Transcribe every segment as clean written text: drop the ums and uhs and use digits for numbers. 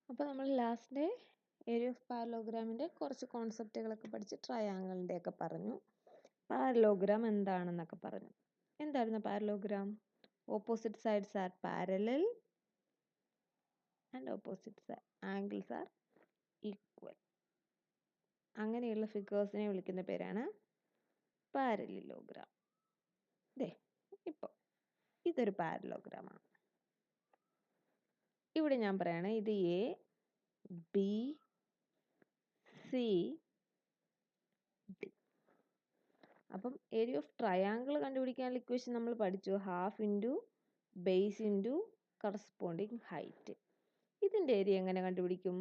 അപ്പോൾ നമ്മൾ last area of പാരലോഗ്രാമിൻ്റെ കുറച്ച് കോൺസെപ്റ്റുകളൊക്കെ പഠിച്ച് ട്രയാങ്കിളിൻ്റെയൊക്കെ പറഞ്ഞു. പാരലോഗ്രാം എന്താണെന്നൊക്കെ പറഞ്ഞു. എന്തായിരുന്നു parallelogram? Opposite sides R parallel and opposite angles are equal. അങ്ങനെയുള്ള ഫിഗേഴ്സിനെ വിളിക്കുന്ന പേരാണ് പാരലിലോഗ്രാം. ഇപ്പോൾ ഇതൊരു പാരലോഗ്രാമാണ്. ഇവിടെ ഞാൻ പറയണേ ഇത് എ ബി സി ഡി. അപ്പം ഏരിയ ഓഫ് ട്രയാങ്കിൾ കണ്ടുപിടിക്കാനുള്ള ഇക്വേഷൻ നമ്മൾ പഠിച്ചു. Half into base into corresponding height. ഇതിൻ്റെ ഏരിയ എങ്ങനെ കണ്ടുപിടിക്കും?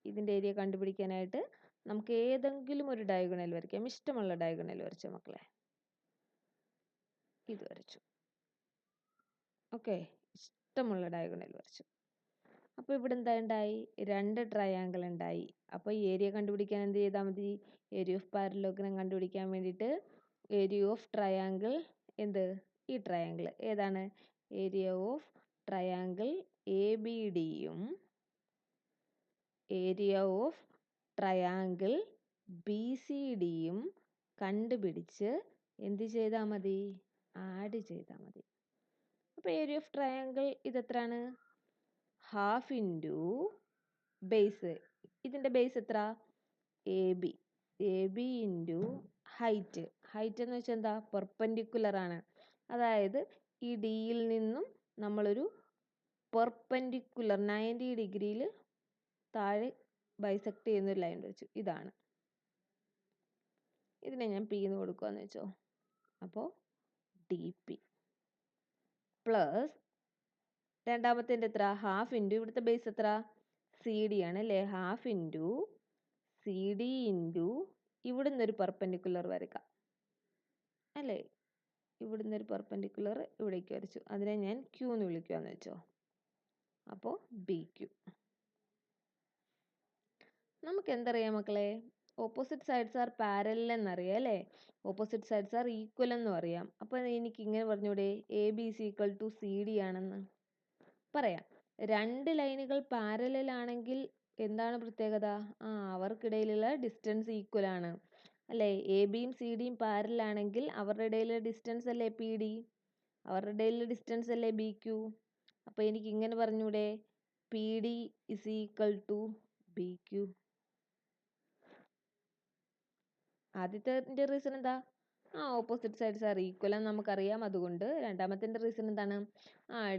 ഇതിൻ്റെ ഏരിയ കണ്ടുപിടിക്കാനായിട്ട് നമുക്ക് ഏതെങ്കിലും ഒരു ഡയഗണൽ വരയ്ക്കാം. ഇഷ്ടമുള്ള ഡയഗണൽ വരച്ചോ മക്കളെ. ഇത് വരച്ചു. ഓക്കെ, ഇഷ്ടമുള്ള ഡയഗണൽ വരച്ചു. അപ്പോൾ ഇവിടെ എന്താ ഉണ്ടായി? 2 ട്രയാങ്കിൾ ഉണ്ടായി. അപ്പോൾ ഏരിയ കണ്ടുപിടിക്കാൻ എന്ത് ചെയ്താൽ മതി? ഏരിയ ഓഫ് പാരലോഗ്രാം കണ്ടുപിടിക്കാൻ വേണ്ടിയിട്ട് ഏരിയ ഓഫ് ട്രയാങ്കിൾ എന്ത്? ഈ ട്രയാങ്കിൾ ഏതാണ്? Area of triangle A B ഡിയും area of triangle B C ഡിയും കണ്ടുപിടിച്ച് എന്ത് ചെയ്താൽ മതി? ആഡ് ചെയ്താൽ മതി. അപ്പോൾ ഏരിയ ഓഫ് ട്രയാങ്കിൾ ഇതെത്രയാണ്? Half into base. ഇതിൻ്റെ ബേസ് എത്ര? A B. A B into height. Height എന്ന് വെച്ചാൽ എന്താ? പെർപെൻഡിക്കുലർ ആണ്. അതായത് ഈ ഡിയിൽ നിന്നും നമ്മളൊരു പെർപെൻഡിക്കുലർ 90 ഡിഗ്രിയിൽ താഴെ ബൈസെക്ട് ചെയ്യുന്നൊരു ലൈൻ വെച്ചു. ഇതാണ്. ഇതിനെ ഞാൻ പി എന്ന് കൊടുക്കുകയെന്ന് വെച്ചോ. അപ്പോൾ ഡി പി പ്ലസ് രണ്ടാമത്തേൻ്റെ എത്ര? ഹാഫ് ഇൻറ്റു ഇവിടുത്തെ ബേസ് എത്ര? സി ഡി ആണ് അല്ലേ? Half into C D into ഇവിടുന്ന് ഒരു പെർപെൻഡിക്കുലർ വരയ്ക്കാം അല്ലേ? ഇവിടുന്ന് ഒരു പെർപെൻഡിക്കുലർ ഇവിടേക്ക് വരച്ചു. അതിനെ ഞാൻ ക്യൂ എന്ന് വിളിക്കുകയെന്ന് വെച്ചോ. അപ്പോൾ ബി ക്യൂ. നമുക്ക് എന്തറിയാം മക്കളെ? ഓപ്പോസിറ്റ് സൈഡ്സ് ആർ പാരലൽ എന്നറിയാം അല്ലേ? ഓപ്പോസിറ്റ് സൈഡ്സ് ആർ ഈക്വൽ എന്നും അറിയാം. അപ്പോൾ എനിക്ക് ഇങ്ങനെ പറഞ്ഞൂടെ? A B C equal to C D ആണെന്ന് പറയാം. 2 ലൈനുകൾ പാരലൽ ആണെങ്കിൽ എന്താണ് പ്രത്യേകത? അവർക്കിടയിലുള്ള ഡിസ്റ്റൻസ് ഈക്വൽ ആണ് അല്ലേ? എ ബിയും സി ഡിയും പാരലൽ ആണെങ്കിൽ അവരുടെ ഇടയിലുള്ള ഡിസ്റ്റൻസ് അല്ലേ പി ഡി? അവരുടെ ഇടയിലുള്ള ഡിസ്റ്റൻസ് അല്ലേ ബി ക്യൂ? അപ്പോൾ എനിക്ക് ഇങ്ങനെ പറഞ്ഞൂടെ? P D is equal to B Q. ആദ്യത്തെ റീസൺ എന്താ? ഓപ്പോസിറ്റ് സൈഡ്സ് ആർ ഈക്വൽ എന്ന് നമുക്കറിയാം. അതുകൊണ്ട് രണ്ടാമത്തെ റീസൺ എന്താണ്?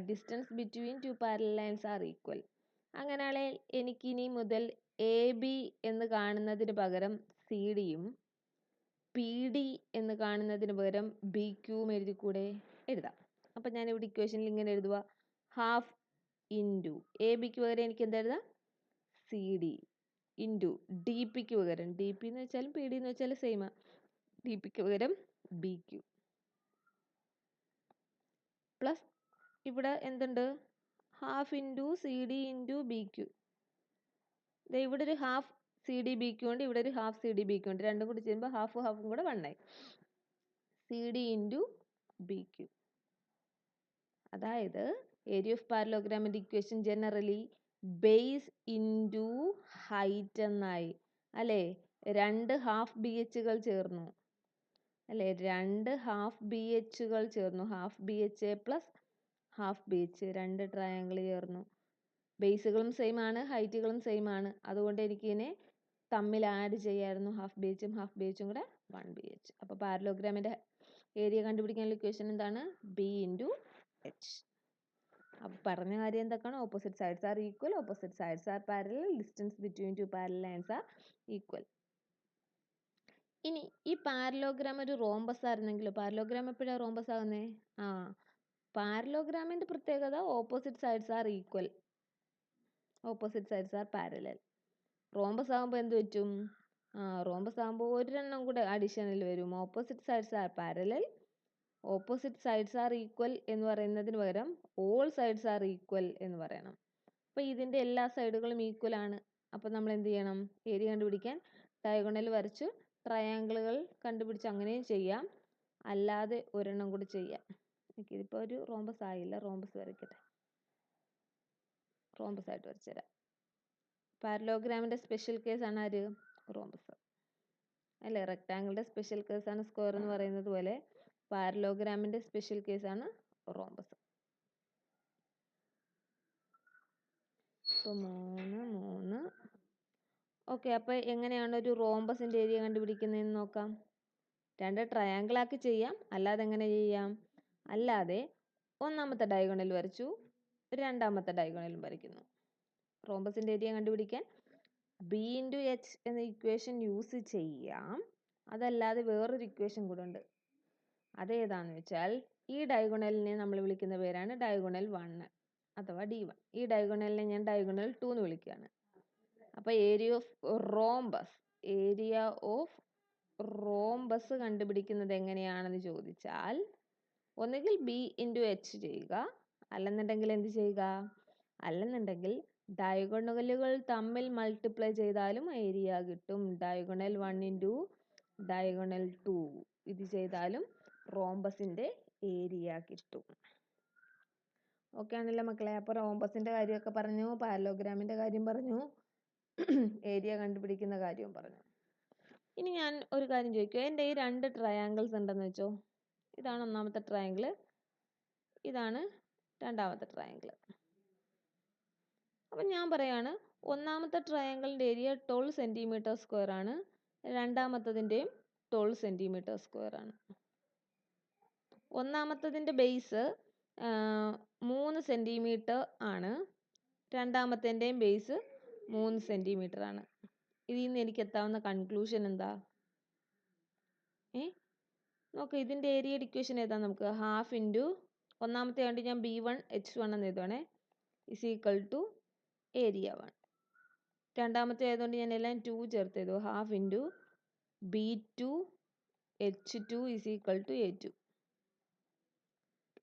Distance between 2 parallel lines are equal. അങ്ങനെയാണെങ്കിൽ എനിക്കിനി മുതൽ എ ബി എന്ന് കാണുന്നതിന് പകരം സി ഡിയും പി ഡി എന്ന് കാണുന്നതിന് പകരം ബി ക്യൂവും എഴുതിക്കൂടെ? എഴുതാം. അപ്പം ഞാനിവിടെ ഇക്വേഷനിൽ ഇങ്ങനെ എഴുതുക. ഹാഫ് ഇൻറ്റു എ ബിക്ക് പകരം എനിക്ക് എന്താ എഴുതാം? സി ഡി ഇൻറ്റു ഡി പിക്ക് പകരം ഡി പി എന്ന് വെച്ചാലും പി ഡി എന്ന് വെച്ചാലും സെയിമാ. ഡി പിക്ക് പകരം ബി ക്യൂ പ്ലസ് ഇവിടെ എന്തുണ്ട്? Half into C D into B Q. ഇവിടെ ഒരു half C D B Q ഉണ്ട്, ഇവിടെ ഒരു half C D B Q ഉണ്ട്. രണ്ടും കൂടി ചെയ്യുമ്പോൾ ഹാഫും കൂടെ 1 ആയി. C D into B Q. അതായത് ഏരിയ ഓഫ് പാരലോഗ്രാമിൻ്റെ equation generally base into height എന്നായി അല്ലേ? 2 ഹാഫ് ബി എച്ചുകൾ ചേർന്നു അല്ലേ? 2 ഹാഫ് ബി എച്ചുകൾ ചേർന്നു. Half B H A plus half B H. 2 triangle ചേർന്നു. ബേസുകളും സെയിം ആണ്, ഹൈറ്റുകളും സെയിം ആണ്. അതുകൊണ്ട് എനിക്കിതിനെ തമ്മിൽ ആഡ് ചെയ്യായിരുന്നു. ഹാഫ് ബി എച്ചും കൂടെ 1 ബി എച്ച്. അപ്പോൾ പാരലോഗ്രാമിൻ്റെ ഏരിയ കണ്ടുപിടിക്കാനുള്ള ഇക്വേഷൻ എന്താണ്? B into H. അപ്പോൾ പറഞ്ഞ കാര്യം എന്തൊക്കെയാണ്? Opposite sides are equal, opposite sides R parallel, distance between 2 parallel lines are equal. ഇനി ഈ പാരലോഗ്രാം ഒരു റോംബസ് ആയിരുന്നെങ്കിലോ? പാരലോഗ്രാം എപ്പോഴാണ് റോംബസ് ആകുന്നത്? പാരലോഗ്രാമിൻ്റെ പ്രത്യേകത opposite sides are equal, opposite sides R parallel. Rhombus ആകുമ്പോൾ എന്ത് പറ്റും? റോംബസ് ആകുമ്പോൾ ഒരെണ്ണം കൂടെ അഡീഷണൽ വരും. Opposite sides R parallel, opposite sides are equal എന്ന് പറയുന്നതിന് പകരം ഓൾ സൈഡ്സ് ആർ ഈക്വൽ എന്ന് പറയണം. അപ്പോൾ ഇതിൻ്റെ എല്ലാ സൈഡുകളും ഈക്വൽ ആണ്. അപ്പോൾ നമ്മൾ എന്ത് ചെയ്യണം? ഏരിയ കണ്ടുപിടിക്കാൻ ഡയഗണൽ വരച്ച് ട്രയാങ്കിളുകൾ കണ്ടുപിടിച്ച് അങ്ങനെയും ചെയ്യാം, അല്ലാതെ ഒരെണ്ണം കൂടി ചെയ്യാം. ഇതിപ്പോൾ ഒരു റോംബസ് ആയില്ല, റോംബസ് വരയ്ക്കട്ടെ. റോംബസ് ആയിട്ട് വരച്ചുതരാം. പാരലോഗ്രാമിൻ്റെ സ്പെഷ്യൽ കേസാണ് ആര്? റോംബസ് അല്ലേ. റെക്ടാങ്കിളിൻ്റെ സ്പെഷ്യൽ കേസാണ് സ്ക്വയർ എന്ന് പറയുന്നത് പോലെ പാരലോഗ്രാമിൻ്റെ സ്പെഷ്യൽ കേസാണ് റോംബസ്. ഇപ്പോൾ 3 3. ഓക്കെ, അപ്പോൾ എങ്ങനെയാണ് ഒരു റോംബസിൻ്റെ ഏരിയ കണ്ടുപിടിക്കുന്നതെന്ന് നോക്കാം. 2 ട്രയാങ്കിളാക്കി ചെയ്യാം. അല്ലാതെ എങ്ങനെ ചെയ്യാം? അല്ലാതെ ഒന്നാമത്തെ ഡയഗണൽ വരച്ചു, രണ്ടാമത്തെ ഡയഗണലും വരയ്ക്കുന്നു. റോംബസിൻ്റെ ഏരിയ കണ്ടുപിടിക്കാൻ ബി ഇൻറ്റു എച്ച് എന്ന ഇക്വേഷൻ യൂസ് ചെയ്യാം. അതല്ലാതെ വേറൊരു ഇക്വേഷൻ കൂടെ ഉണ്ട്. അതേതാണെന്ന് വെച്ചാൽ ഈ ഡയഗണലിനെ നമ്മൾ വിളിക്കുന്ന പേരാണ് ഡയഗണൽ 1 അഥവാ D1. ഈ ഡയഗണലിനെ ഞാൻ ഡയഗണൽ 2 എന്ന് വിളിക്കുകയാണ്. അപ്പോൾ ഏരിയ ഓഫ് റോംബസ് കണ്ടുപിടിക്കുന്നത് എങ്ങനെയാണെന്ന് ചോദിച്ചാൽ ഒന്നുകിൽ ബി ഇൻറ്റു എച്ച് ചെയ്യുക, അല്ലെന്നുണ്ടെങ്കിൽ എന്ത് ചെയ്യുക? അല്ലെന്നുണ്ടെങ്കിൽ ഡയഗണലുകൾ തമ്മിൽ മൾട്ടിപ്ലൈ ചെയ്താലും ഏരിയ കിട്ടും. ഡയഗണൽ 1 ഇൻറ്റു ഡയഗണൽ 2 ഇത് ചെയ്താലും റോംബസിൻ്റെ ഏരിയ കിട്ടും. ഓക്കെ ആണല്ലോ മക്കളെ. അപ്പോൾ റോംബസിൻ്റെ കാര്യമൊക്കെ പറഞ്ഞു, പാരലോഗ്രാമിൻ്റെ കാര്യം പറഞ്ഞു, ഏരിയ കണ്ടുപിടിക്കുന്ന കാര്യവും പറഞ്ഞു. ഇനി ഞാൻ ഒരു കാര്യം ചോദിക്കുക. എൻ്റെ ഈ 2 ട്രയാങ്കിൾസ് ഉണ്ടെന്ന് വെച്ചോ. ഇതാണ് ഒന്നാമത്തെ ട്രയാങ്കിൾ, ഇതാണ് രണ്ടാമത്തെ ട്രയാങ്കിൾ. അപ്പം ഞാൻ പറയാണ് ഒന്നാമത്തെ ട്രയാങ്കിളിൻ്റെ ഏരിയ 12 സെൻറ്റിമീറ്റർ സ്ക്വയർ ആണ്, രണ്ടാമത്തതിൻ്റെയും 12 സെൻറ്റിമീറ്റർ സ്ക്വയർ ആണ്. ഒന്നാമത്തതിൻ്റെ ബേസ് 3 സെൻറ്റിമീറ്റർ ആണ്, രണ്ടാമത്തേൻ്റെയും ബേസ് 3 സെൻറ്റിമീറ്റർ ആണ്. ഇതിൽ നിന്ന് എനിക്ക് എത്താവുന്ന കൺക്ലൂഷൻ എന്താ? നോക്ക്, ഇതിൻ്റെ ഏരിയയുടെ ഇക്വേഷൻ ഏതാ? നമുക്ക് ഹാഫ് ഇൻറ്റു ഒന്നാമത്തെ ആണ്ട് ഞാൻ B1 H1 എന്ന് എഴുതുവാണേ ഇസ് ഈക്വൽ ടു ഏരിയ 1. രണ്ടാമത്തെ ആയതുകൊണ്ട് ഞാൻ എല്ലാം 2 ചേർത്ത് എഴുതും. Half into B2 H2 is equal to A2.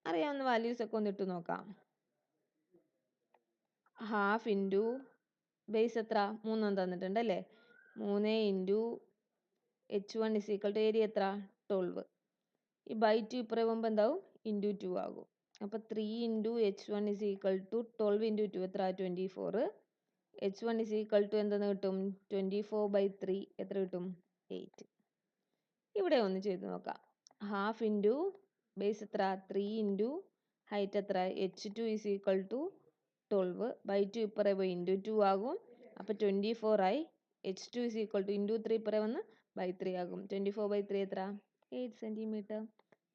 അറിയാവുന്ന വാല്യൂസ് ഒക്കെ ഒന്ന് ഇട്ട് നോക്കാം. ഹാഫ് ഇൻറ്റു ബേസ് എത്ര? 3 തന്നിട്ടുണ്ട് അല്ലേ. 3 into H1 is equal to area എത്ര? 12. ഈ ബൈ 2 ഇപ്പുറം പോകുമ്പോൾ എന്താവും? ഇൻറ്റു 2 ആകും. അപ്പോൾ 3 into H1 is equal to 12 into 2 എത്ര? 24. H1 ഇസ് ഈക്വൽ ടു എന്തെന്ന് കിട്ടും? 24/3 എത്ര കിട്ടും? 8. ഇവിടെ ഒന്ന് ചെയ്ത് നോക്കാം. ഹാഫ് ഇൻറ്റു ബേസ് എത്ര? 3 ഇൻറ്റു ഹൈറ്റ് എത്ര? H2 is equal to 12 by 2 ഇപ്പുറം പോയി ഇൻറ്റു 2 ആകും. അപ്പോൾ 24 ആയി. H2 is equal two into 3 ഇപ്പുറം വന്ന് ബൈ 3 ആകും. 24/3 എത്ര? 8 സെൻറ്റിമീറ്റർ.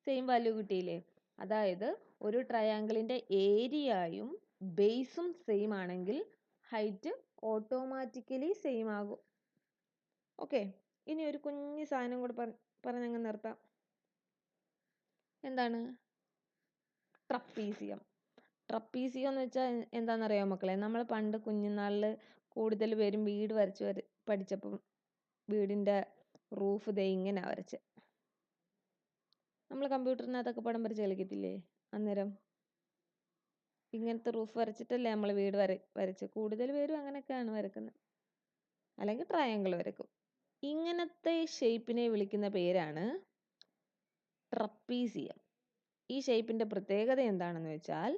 സെയിം വാല്യൂ കിട്ടിയില്ലേ? അതായത് ഒരു ട്രയാങ്കിളിൻ്റെ ഏരിയയും ബേസും സെയിം ആണെങ്കിൽ ഹൈറ്റ് ഓട്ടോമാറ്റിക്കലി സെയിം ആകും. ഓക്കെ, ഇനി ഒരു കുഞ്ഞു സാധനം കൂടെ പറഞ്ഞങ്ങ് നിർത്താം. എന്താണ്? ട്രപ്പീസിയം. ട്രപ്പീസിയം എന്ന് വെച്ചാൽ എന്താണെന്നറിയാമോ മക്കളെ? നമ്മൾ പണ്ട് കുഞ്ഞുനാളിൽ കൂടുതൽ പേരും വീട് വരച്ച് പഠിച്ചപ്പം വീടിൻ്റെ റൂഫ് ദേ ഇങ്ങനെ വരച്ച്. നമ്മൾ കമ്പ്യൂട്ടറിനകത്തൊക്കെ പടം വരച്ച് കളിക്കത്തില്ലേ? അന്നേരം ഇങ്ങനത്തെ റൂഫ് വരച്ചിട്ടല്ലേ നമ്മൾ വീട് വരച്ച്. കൂടുതൽ പേരും അങ്ങനെയൊക്കെയാണ് വരക്കുന്നത്, അല്ലെങ്കിൽ ട്രയാങ്കിൾ വരക്കും. ഇങ്ങനത്തെ ഷേപ്പിനെ വിളിക്കുന്ന പേരാണ് ട്രപ്പീസിയം. ഈ ഷേപ്പിൻ്റെ പ്രത്യേകത എന്താണെന്ന് വെച്ചാൽ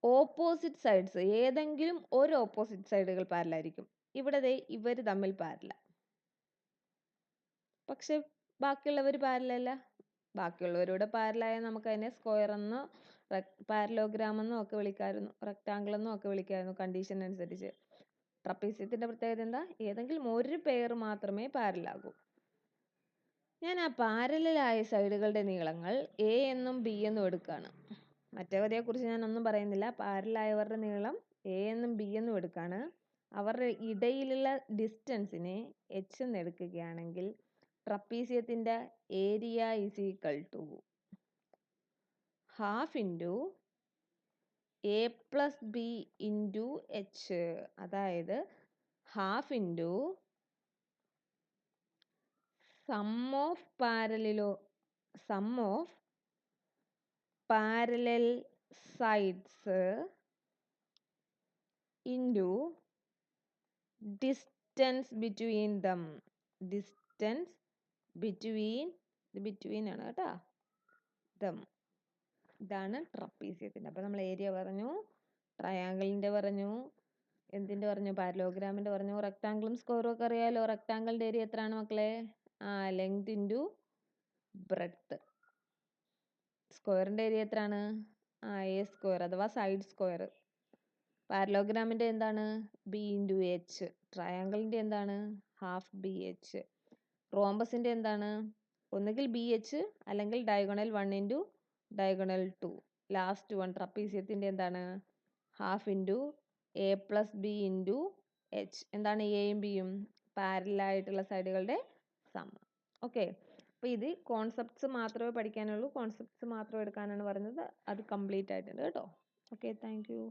ഓപ്പോസിറ്റ് സൈഡ്സ്, ഏതെങ്കിലും ഒരു ഓപ്പോസിറ്റ് സൈഡുകൾ പാരലായിരിക്കും. ഇവിടെ ദേ ഇവർ തമ്മിൽ പാരല, പക്ഷെ ബാക്കിയുള്ളവർ പാരലല്ല. ബാക്കിയുള്ളവരോട് പാരലായ നമുക്ക് അതിനെ സ്ക്വയർ എന്നോ പാരലോഗ്രാം എന്നോ ഒക്കെ വിളിക്കാമായിരുന്നു, റെക്ടാങ്കിൾ എന്നോ ഒക്കെ വിളിക്കാമായിരുന്നു കണ്ടീഷൻ അനുസരിച്ച്. ട്രപ്പീസിയത്തിൻ്റെ പ്രത്യേകത എന്താ? ഏതെങ്കിലും ഒരു പെയർ മാത്രമേ പാരലാകൂ. ഞാൻ ആ പാരലായ സൈഡുകളുടെ നീളങ്ങൾ A എന്നും B എന്നും എടുക്കുകയാണ്. മറ്റവരെക്കുറിച്ച് ഞാനൊന്നും പറയുന്നില്ല. പാരലായവരുടെ നീളം A എന്നും B എന്നും എടുക്കുകയാണ്. അവരുടെ ഇടയിലുള്ള ഡിസ്റ്റൻസിനെ H എന്ന് എടുക്കുകയാണെങ്കിൽ ട്രപ്പീസിയത്തിൻ്റെ area is equal to half into A plus B into H. അതായത് half into sum of parallel sides into distance between them. Distance between ആണ് കേട്ടോ, ദം. ഇതാണ് ട്രപ്പീസിയത്തിൻ്റെ. അപ്പോൾ നമ്മൾ ഏരിയ പറഞ്ഞു, ട്രയാങ്കിളിൻ്റെ പറഞ്ഞു, എന്തിൻ്റെ പറഞ്ഞു? പാരലോഗ്രാമിൻ്റെ പറഞ്ഞു. റെക്ടാങ്കിളും സ്ക്വയറും ഒക്കെ അറിയാമല്ലോ. റെക്ടാങ്കിളിൻ്റെ ഏരിയ എത്രയാണ് മക്കളെ? Length into breadth. സ്ക്വയറിൻ്റെ ഏരിയ എത്രയാണ്? എ സ്ക്വയർ അഥവാ സൈഡ് സ്ക്വയർ. പാരലോഗ്രാമിൻ്റെ എന്താണ്? B into H. ട്രയാങ്കിളിൻ്റെ എന്താണ്? Half B H. റോംബസിൻ്റെ എന്താണ്? ഒന്നുകിൽ ബി എച്ച് അല്ലെങ്കിൽ diagonal 1 into diagonal 2. Last one ട്രപ്പീസിയത്തിൻ്റെ എന്താണ്? Half into A plus B into H. എന്താണ് എയും ബിയും? പാരലായിട്ടുള്ള സൈഡുകളുടെ സം. ഓക്കെ, അപ്പോൾ ഇത് കോൺസെപ്റ്റ്സ് മാത്രമേ പഠിക്കാനുള്ളൂ. കോൺസെപ്റ്റ്സ് മാത്രം എടുക്കാനാണ് പറയുന്നത്. അത് കംപ്ലീറ്റ് ആയിട്ടുണ്ട് കേട്ടോ. Okay, thank you.